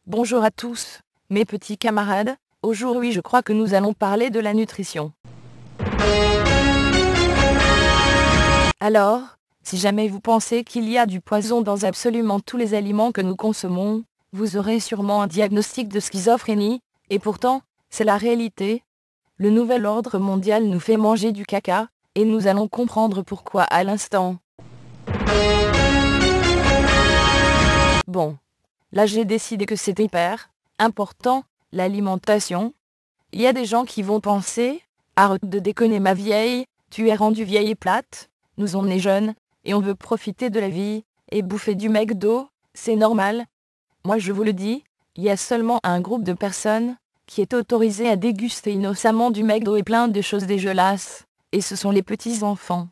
Bonjour à tous, mes petits camarades. Aujourd'hui je crois que nous allons parler de la nutrition. Alors, si jamais vous pensez qu'il y a du poison dans absolument tous les aliments que nous consommons, vous aurez sûrement un diagnostic de schizophrénie, et pourtant, c'est la réalité. Le nouvel ordre mondial nous fait manger du caca, et nous allons comprendre pourquoi à l'instant. Bon. Là j'ai décidé que c'était hyper important, l'alimentation. Il y a des gens qui vont penser, arrête de déconner ma vieille, tu es rendue vieille et plate, nous on est jeunes, et on veut profiter de la vie, et bouffer du McDo, c'est normal. Moi je vous le dis, il y a seulement un groupe de personnes qui est autorisé à déguster innocemment du McDo et plein de choses dégueulasses, et ce sont les petits enfants.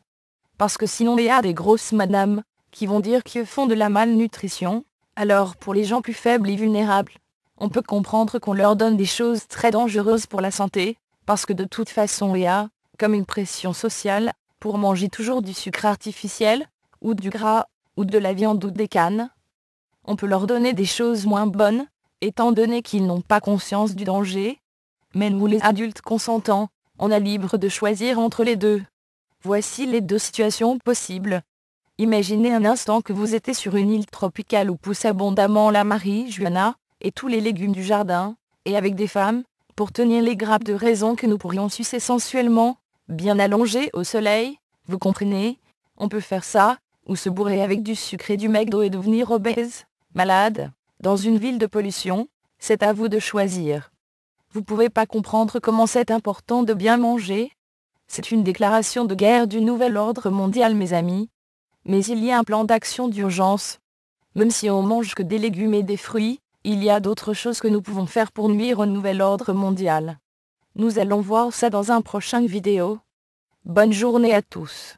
Parce que sinon il y a des grosses madames qui vont dire qu'ils font de la malnutrition. Alors pour les gens plus faibles et vulnérables, on peut comprendre qu'on leur donne des choses très dangereuses pour la santé, parce que de toute façon il y a, comme une pression sociale, pour manger toujours du sucre artificiel, ou du gras, ou de la viande ou des cannes. On peut leur donner des choses moins bonnes, étant donné qu'ils n'ont pas conscience du danger. Mais nous les adultes consentants, on a libre de choisir entre les deux. Voici les deux situations possibles. Imaginez un instant que vous êtes sur une île tropicale où pousse abondamment la marijuana, et tous les légumes du jardin, et avec des femmes, pour tenir les grappes de raisin que nous pourrions sucer sensuellement, bien allongées au soleil, vous comprenez? On peut faire ça, ou se bourrer avec du sucre et du McDo et devenir obèse, malade, dans une ville de pollution, c'est à vous de choisir. Vous pouvez pas comprendre comment c'est important de bien manger? C'est une déclaration de guerre du nouvel ordre mondial mes amis. Mais il y a un plan d'action d'urgence. Même si on mange que des légumes et des fruits, il y a d'autres choses que nous pouvons faire pour nuire au nouvel ordre mondial. Nous allons voir ça dans un prochain vidéo. Bonne journée à tous.